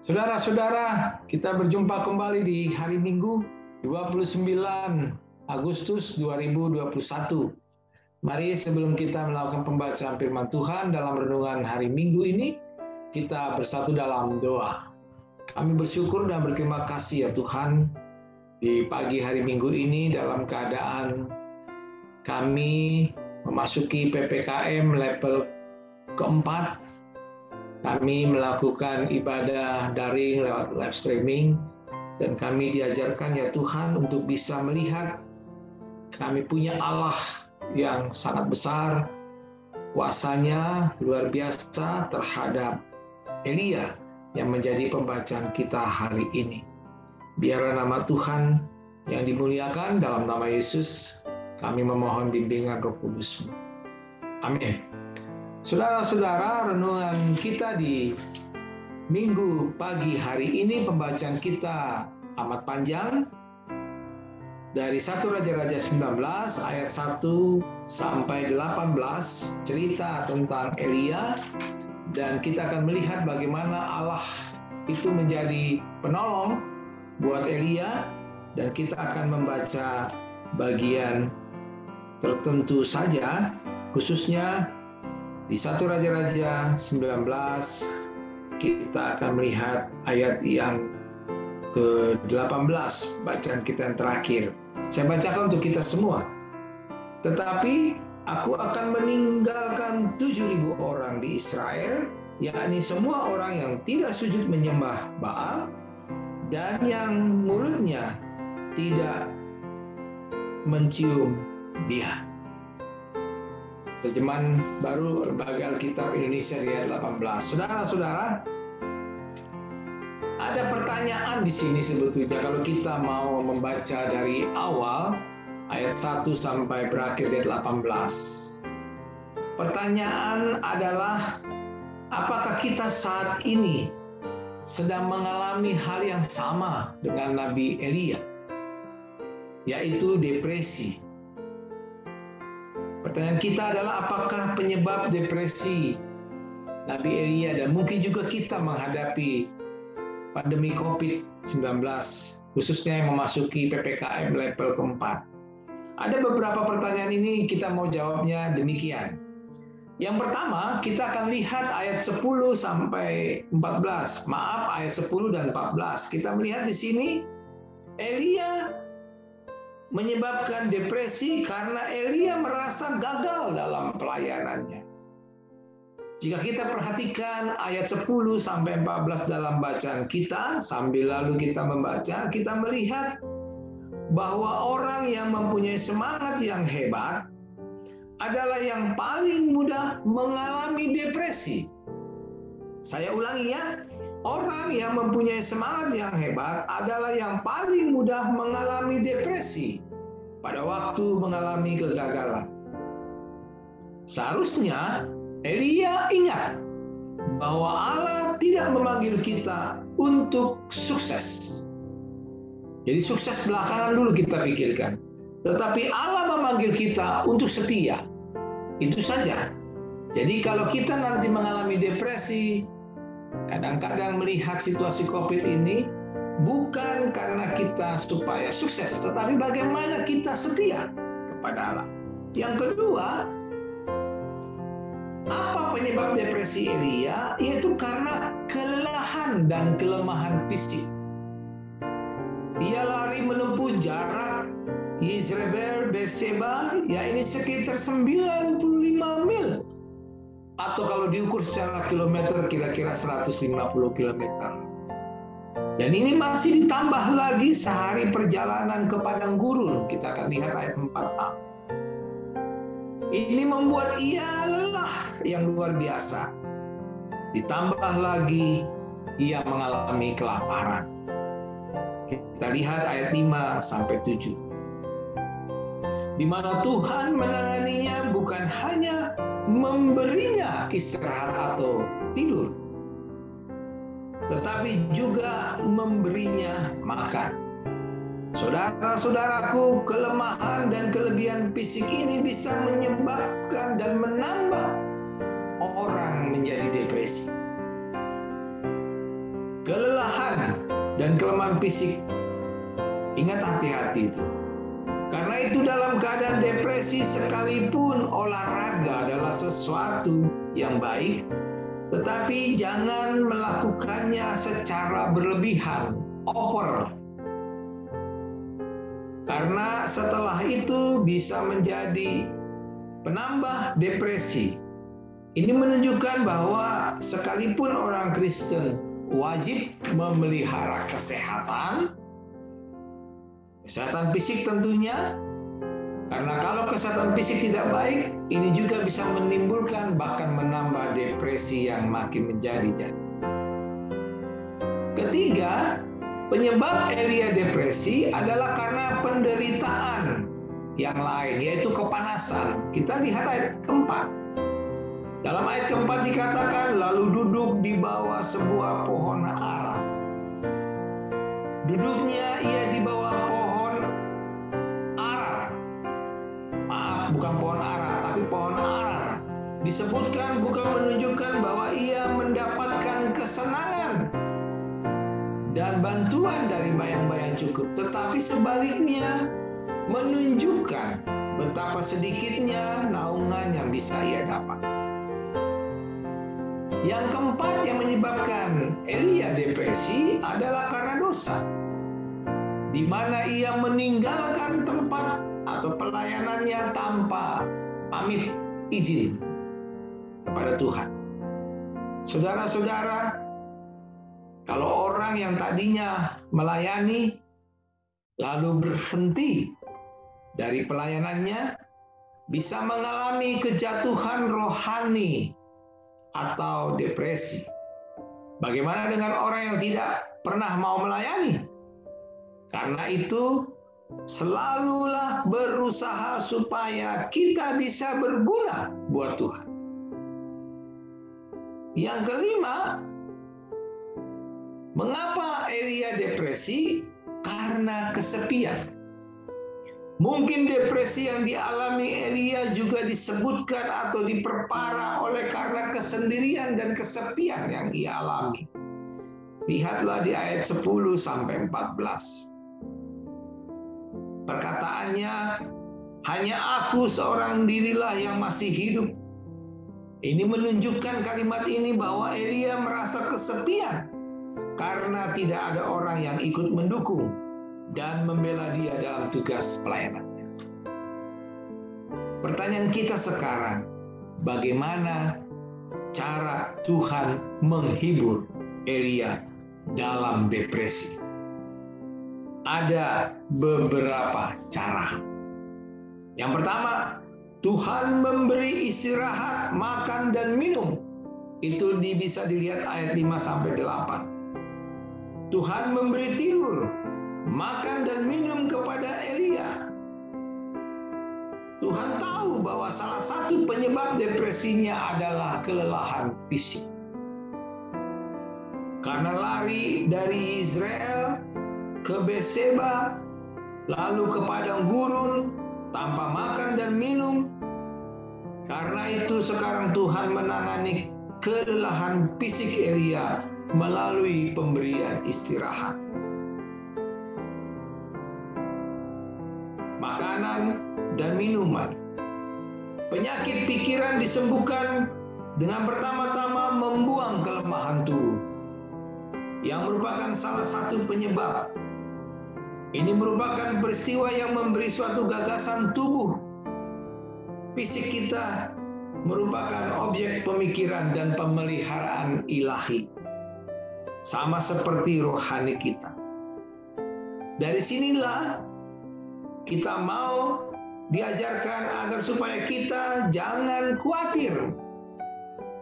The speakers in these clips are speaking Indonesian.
Saudara-saudara, kita berjumpa kembali di hari Minggu 29 Agustus 2021. Mari sebelum kita melakukan pembacaan firman Tuhan dalam renungan hari Minggu ini, kita bersatu dalam doa. Kami bersyukur dan berterima kasih ya Tuhan, di pagi hari Minggu ini dalam keadaan kami memasuki PPKM level keempat. Kami melakukan ibadah daring lewat live streaming, dan kami diajarkan ya Tuhan untuk bisa melihat kami punya Allah yang sangat besar, kuasanya luar biasa terhadap Elia yang menjadi pembacaan kita hari ini. Biarlah nama Tuhan yang dimuliakan, dalam nama Yesus kami memohon bimbingan Roh Kudus. Amin. Saudara-saudara, renungan kita di Minggu pagi hari ini, pembacaan kita amat panjang. Dari 1 Raja-Raja 19 ayat 1 sampai 18, cerita tentang Elia, dan kita akan melihat bagaimana Allah itu menjadi penolong buat Elia, dan kita akan membaca bagian tertentu saja, khususnya di 1 Raja-Raja 19, kita akan melihat ayat yang ke-18, bacaan kita yang terakhir. Saya bacakan untuk kita semua. Tetapi aku akan meninggalkan 7.000 orang di Israel, yakni semua orang yang tidak sujud menyembah Baal, dan yang mulutnya tidak mencium dia. Terjemahan baru Lembaga Alkitab Indonesia di ayat 18. Saudara-saudara, ada pertanyaan di sini sebetulnya kalau kita mau membaca dari awal ayat 1 sampai berakhir di ayat 18. Pertanyaan adalah, apakah kita saat ini sedang mengalami hal yang sama dengan Nabi Elia, yaitu depresi? Pertanyaan kita adalah, apakah penyebab depresi Nabi Elia dan mungkin juga kita menghadapi pandemi COVID-19, khususnya yang memasuki PPKM level keempat? Ada beberapa pertanyaan ini kita mau jawabnya demikian. Yang pertama, kita akan lihat ayat 10 sampai 14. Maaf, ayat 10 dan 14. Kita melihat di sini Elia menyebabkan depresi karena Elia merasa gagal dalam pelayanannya. Jika kita perhatikan ayat 10 sampai 14 dalam bacaan kita, sambil lalu kita membaca, kita melihat bahwa orang yang mempunyai semangat yang hebat adalah yang paling mudah mengalami depresi. Saya ulangi ya. Orang yang mempunyai semangat yang hebat adalah yang paling mudah mengalami depresi pada waktu mengalami kegagalan. Seharusnya Elia ingat bahwa Allah tidak memanggil kita untuk sukses. Jadi sukses belakangan dulu kita pikirkan. Tetapi Allah memanggil kita untuk setia. Itu saja. Jadi kalau kita nanti mengalami depresi, kadang-kadang melihat situasi COVID ini bukan karena kita supaya sukses, tetapi bagaimana kita setia kepada Allah. Yang kedua, apa penyebab depresi Elia? Yaitu karena kelelahan dan kelemahan fisik. Dia lari menempuh jarak Yezreel Berseba, ya ini sekitar 95 mil. Atau kalau diukur secara kilometer kira-kira 150 kilometer. Dan ini masih ditambah lagi sehari perjalanan ke padang gurun. Kita akan lihat ayat 4a. Ini membuat ia lelah yang luar biasa. Ditambah lagi ia mengalami kelaparan. Kita lihat ayat 5 sampai 7. Di mana Tuhan menanganinya bukan hanya memberinya istirahat atau tidur, tetapi juga memberinya makan. Saudara-saudaraku, kelemahan dan kelebihan fisik ini bisa menyebabkan dan menambah orang menjadi depresi. kelelahan, dan kelemahan fisik. Ingat, hati-hati itu. Karena itu dalam keadaan depresi sekalipun olahraga adalah sesuatu yang baik, tetapi jangan melakukannya secara berlebihan, over. Karena setelah itu bisa menjadi penambah depresi. Ini menunjukkan bahwa sekalipun orang Kristen wajib memelihara kesehatan fisik tentunya, karena kalau kesehatan fisik tidak baik, ini juga bisa menimbulkan bahkan menambah depresi yang makin menjadi-jadi. Ketiga, penyebab Elia depresi adalah karena penderitaan yang lain, yaitu kepanasan. Kita lihat ayat keempat. Dalam ayat keempat dikatakan, lalu duduk di bawah sebuah pohon ara. Duduknya ia di bawah pohon ara. Maaf, bukan pohon ara, tapi pohon ara. Disebutkan bukan menunjukkan bahwa ia mendapatkan kesenangan dan bantuan dari bayang-bayang cukup, tetapi sebaliknya menunjukkan betapa sedikitnya naungan yang bisa ia dapat. Yang keempat yang menyebabkan Elia depresi adalah karena dosa, di mana ia meninggalkan tempat atau pelayanannya tanpa pamit izin kepada Tuhan. Saudara-saudara, kalau orang yang tadinya melayani lalu berhenti dari pelayanannya, bisa mengalami kejatuhan rohani atau depresi. Bagaimana dengan orang yang tidak pernah mau melayani? Karena itu, selalulah berusaha supaya kita bisa berguna buat Tuhan. Yang kelima, mengapa Elia depresi? Karena kesepian. Mungkin depresi yang dialami Elia juga disebutkan atau diperparah oleh karena kesendirian dan kesepian yang ia alami. Lihatlah di ayat 10 sampai 14. Perkataannya, hanya aku seorang dirilah yang masih hidup. Ini menunjukkan kalimat ini bahwa Elia merasa kesepian karena tidak ada orang yang ikut mendukung dan membela dia dalam tugas pelayanannya. Pertanyaan kita sekarang, bagaimana cara Tuhan menghibur Elia dalam depresi? Ada beberapa cara. Yang pertama, Tuhan memberi istirahat, makan dan minum. Itu bisa dilihat ayat 5 sampai 8. Tuhan memberi tidur, makan dan minum kepada Elia. Tuhan tahu bahwa salah satu penyebab depresinya adalah kelelahan fisik. Karena lari dari Israel ke Berseba, lalu ke padang gurun tanpa makan dan minum. Karena itu sekarang Tuhan menangani kelelahan fisik Elia melalui pemberian istirahat. Makanan dan minuman. Penyakit pikiran disembuhkan dengan pertama-tama membuang kelemahan tubuh, yang merupakan salah satu penyebab. Ini merupakan peristiwa yang memberi suatu gagasan tubuh. Fisik kita merupakan objek pemikiran dan pemeliharaan ilahi, sama seperti rohani kita. Dari sinilah kita mau diajarkan agar supaya kita jangan khawatir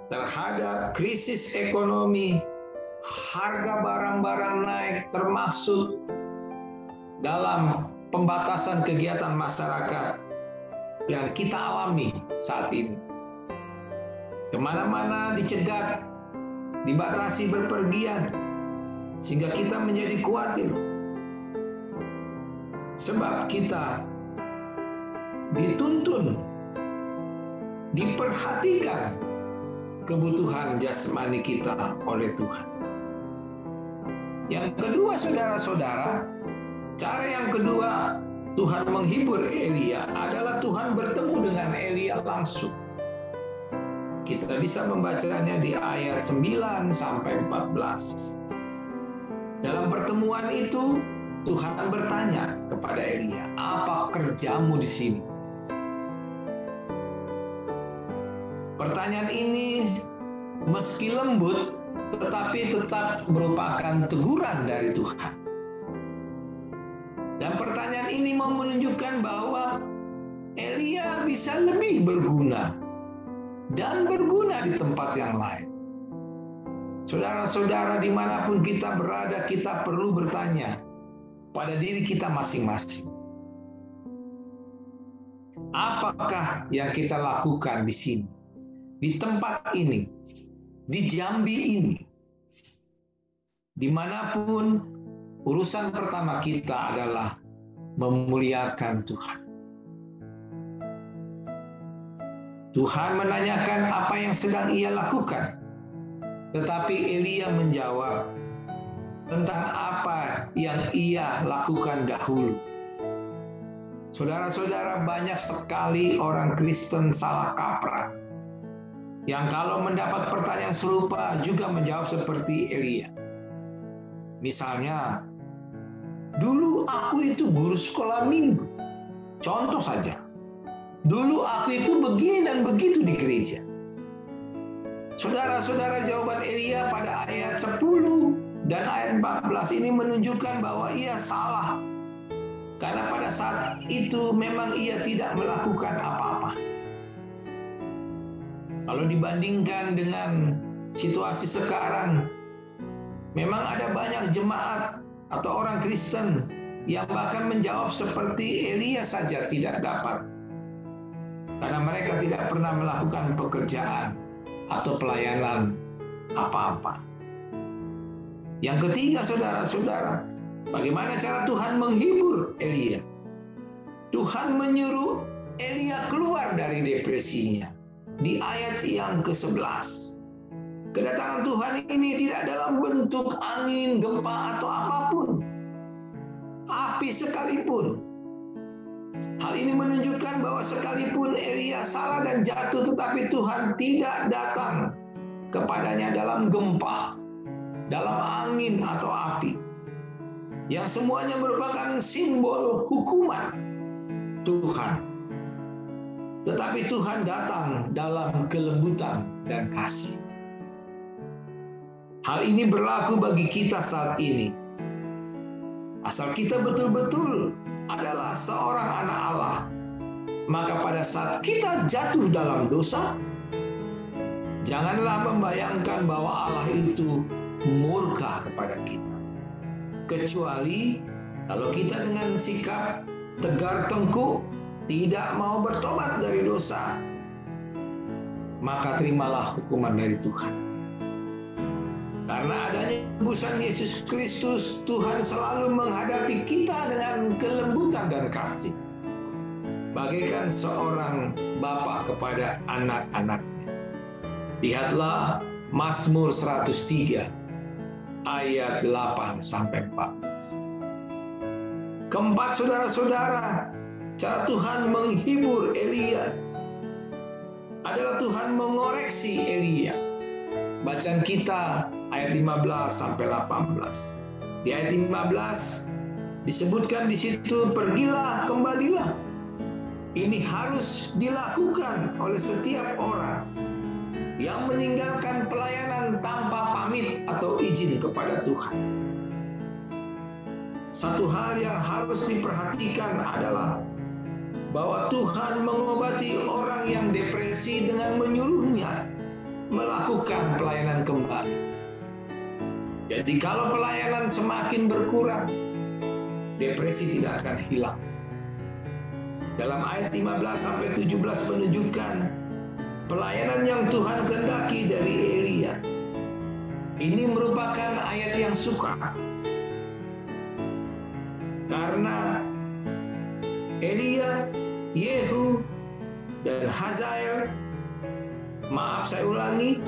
terhadap krisis ekonomi, harga barang-barang naik, termasuk dalam pembatasan kegiatan masyarakat yang kita alami saat ini. Kemana-mana dicegat, dibatasi berpergian, sehingga kita menjadi khawatir. Sebab kita dituntun, diperhatikan kebutuhan jasmani kita oleh Tuhan. Yang kedua, saudara-saudara, cara yang kedua Tuhan menghibur Elia adalah Tuhan bertemu dengan Elia langsung. Kita bisa membacanya di ayat 9 sampai 14. Dalam pertemuan itu, Tuhan bertanya kepada Elia, "Apa kerjamu di sini?" Pertanyaan ini meski lembut, tetapi tetap merupakan teguran dari Tuhan. Dan pertanyaan ini mau menunjukkan bahwa Elia bisa lebih berguna dan berguna di tempat yang lain. Saudara-saudara, dimanapun kita berada, kita perlu bertanya pada diri kita masing-masing. Apakah yang kita lakukan di sini, di tempat ini, di Jambi ini, dimanapun urusan pertama kita adalah memuliakan Tuhan. Tuhan menanyakan apa yang sedang ia lakukan, tetapi Elia menjawab tentang apa yang ia lakukan dahulu. Saudara-saudara, banyak sekali orang Kristen salah kaprah yang kalau mendapat pertanyaan serupa juga menjawab seperti Elia. Misalnya, dulu aku itu guru sekolah minggu. Contoh saja. Dulu aku itu begini dan begitu di gereja. Saudara-saudara, jawaban Elia pada ayat 10 dan ayat 14 ini menunjukkan bahwa ia salah. Karena pada saat itu memang ia tidak melakukan apa-apa. Kalau dibandingkan dengan situasi sekarang, memang ada banyak jemaat atau orang Kristen yang bahkan menjawab seperti Elia saja tidak dapat. Karena mereka tidak pernah melakukan pekerjaan atau pelayanan apa-apa. Yang ketiga, saudara-saudara, bagaimana cara Tuhan menghibur Elia? Tuhan menyuruh Elia keluar dari depresinya. Di ayat yang ke-11. Kedatangan Tuhan ini tidak dalam bentuk angin, gempa, atau apapun. Api sekalipun. Hal ini menunjukkan bahwa sekalipun Elia salah dan jatuh, tetapi Tuhan tidak datang kepadanya dalam gempa, dalam angin atau api. Yang semuanya merupakan simbol hukuman Tuhan. Tetapi Tuhan datang dalam kelembutan dan kasih. Hal ini berlaku bagi kita saat ini. Asal kita betul-betul adalah seorang anak Allah, maka pada saat kita jatuh dalam dosa, janganlah membayangkan bahwa Allah itu murka kepada kita. Kecuali kalau kita dengan sikap tegar tengkuk, tidak mau bertobat dari dosa, maka terimalah hukuman dari Tuhan. Karena adanya tebusan Yesus Kristus, Tuhan selalu menghadapi kita dengan kelembutan dan kasih, bagaikan seorang bapa kepada anak-anaknya. Lihatlah Mazmur 103 ayat 8 sampai 14. Keempat, saudara-saudara, cara Tuhan menghibur Elia adalah Tuhan mengoreksi Elia. Bacaan kita ayat 15 sampai 18. Di ayat 15 disebutkan di situ, "Pergilah, kembalilah." Ini harus dilakukan oleh setiap orang yang meninggalkan pelayanan tanpa pamit atau izin kepada Tuhan. Satu hal yang harus diperhatikan adalah bahwa Tuhan mengobati orang yang depresi dengan menyuruhnya melakukan pelayanan kembali. Jadi kalau pelayanan semakin berkurang, depresi tidak akan hilang. Dalam ayat 15 sampai 17 menunjukkan pelayanan yang Tuhan kehendaki dari Elia. Ini merupakan ayat yang sukar. Karena Elia, Yehu, dan Hazael, maaf saya ulangi,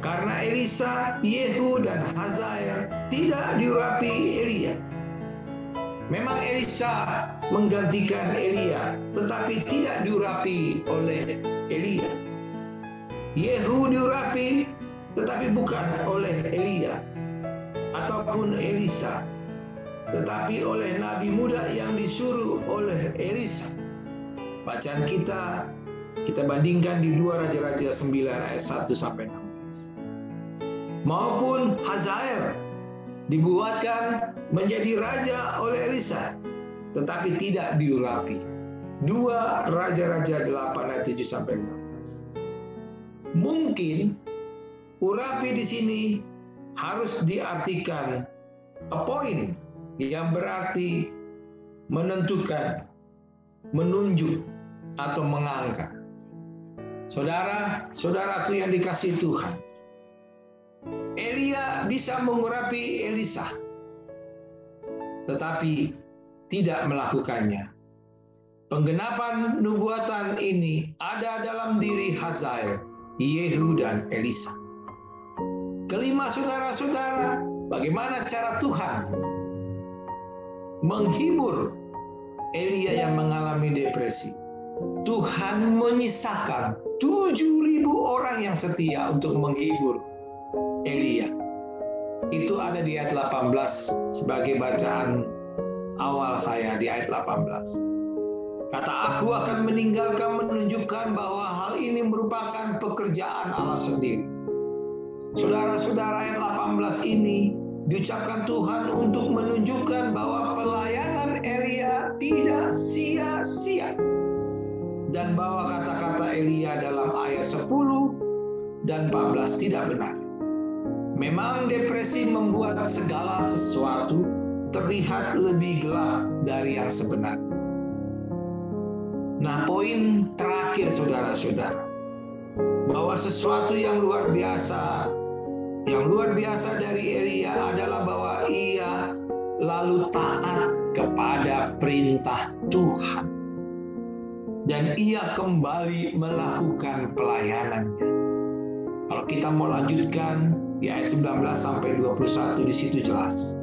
Karena Elisa, Yehu, dan Hazael tidak diurapi Elia. Memang Elisa menggantikan Elia, tetapi tidak diurapi oleh Elia. Yehu diurapi, tetapi bukan oleh Elia ataupun Elisa, tetapi oleh nabi muda yang disuruh oleh Elisa. Bacaan kita bandingkan di 2 Raja-Raja 9 ayat 1-16. Maupun Hazael dibuatkan menjadi raja oleh Elisa, tetapi tidak diurapi. 2 Raja-Raja 8 ayat 7-16. Mungkin urapi di sini harus diartikan appoint, yang berarti menentukan, menunjuk, atau mengangkat. Saudara-saudaraku yang dikasihi Tuhan, Elia bisa mengurapi Elisa, tetapi tidak melakukannya. Penggenapan nubuatan ini ada dalam diri Hazael, Yehu, dan Elisa. Kelima, saudara-saudara, bagaimana cara Tuhan menghibur Elia yang mengalami depresi? Tuhan menyisakan 7.000 orang yang setia untuk menghibur Elia. Itu ada di ayat 18 sebagai bacaan awal saya di ayat 18. Kata, aku akan meninggalkan menunjukkan bahwa hal ini merupakan pekerjaan Allah sendiri. Saudara-saudara, ayat 18 ini diucapkan Tuhan untuk menunjukkan bahwa pelayanan Elia tidak sia-sia. Dan bahwa kata-kata Elia dalam ayat 10 dan 14 tidak benar. Memang depresi membuat segala sesuatu terlihat lebih gelap dari yang sebenarnya. Nah, poin terakhir, saudara-saudara, bahwa sesuatu yang luar biasa dari Elia adalah bahwa ia lalu taat kepada perintah Tuhan. Dan ia kembali melakukan pelayanannya. Kalau kita mau lanjutkan di ayat 19-21, di situ jelas.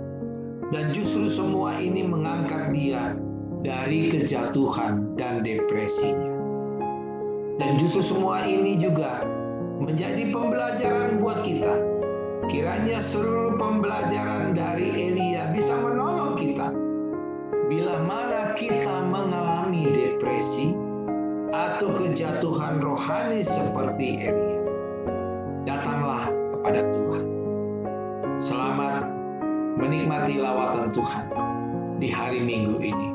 Dan justru semua ini mengangkat dia dari kejatuhan dan depresinya. Dan justru semua ini juga menjadi pembelajaran buat kita. Kiranya seluruh pembelajaran dari Elia bisa menolong kita. Bila mana kita mengalami depresi atau kejatuhan rohani seperti Elia, datanglah kepada Tuhan. Selamat menikmati lawatan Tuhan di hari Minggu ini.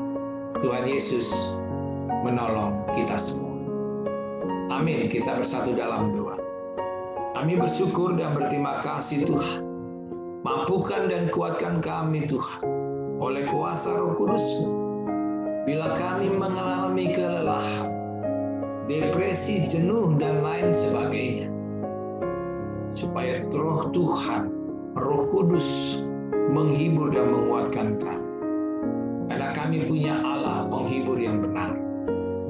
Tuhan Yesus menolong kita semua. Amin. Kita bersatu dalam doa. Kami bersyukur dan berterima kasih Tuhan. Mampukan dan kuatkan kami Tuhan oleh kuasa Roh Kudus-Mu. Bila kami mengalami kelelahan, depresi, jenuh, dan lain sebagainya, supaya Roh Tuhan, Roh Kudus menghibur dan menguatkan kami. Karena kami punya Allah penghibur yang benar,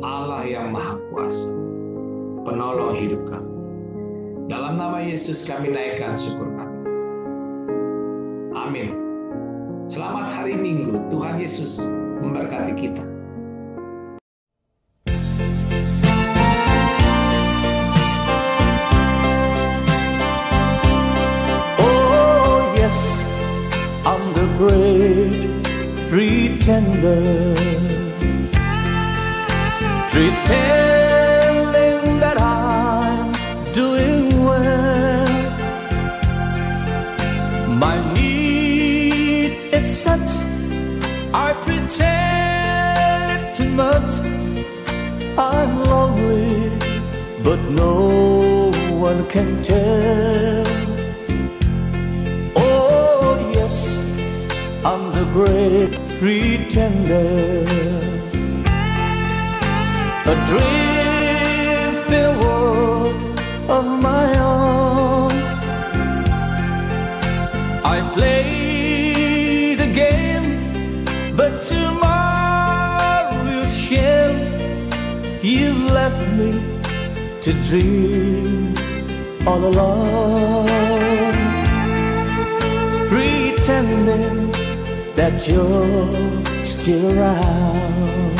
Allah yang Maha Kuasa, penolong hidup kami. Dalam nama Yesus kami naikkan syukur kami. Amin. Selamat hari Minggu. Tuhan Yesus memberkati kita. Great pretender, pretending that I'm doing well. My need is such, I pretend too much. I'm lonely, but no one can tell. I'm the great pretender, adrift in a world of my own. I play the game, but tomorrow will shame. You left me to dream all alone, pretending that you're still around.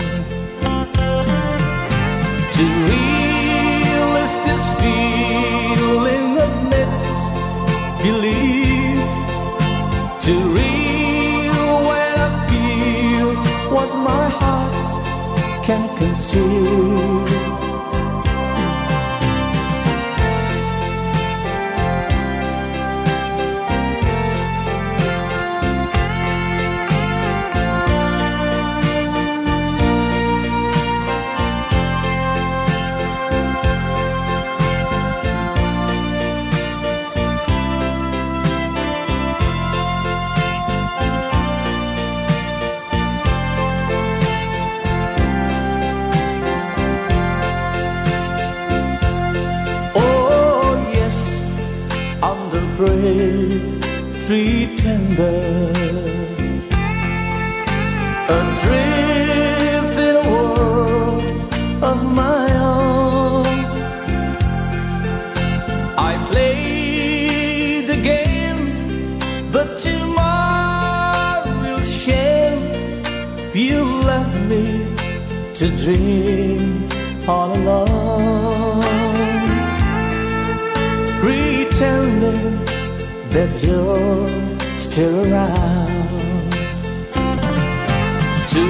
To real is this feeling of make-believe. To real when I feel what my heart can conceive. Brave pretender, adrift in a world of my own. I played the game, but to my real shame, you left me to dream all alone, pretending that you're still around. To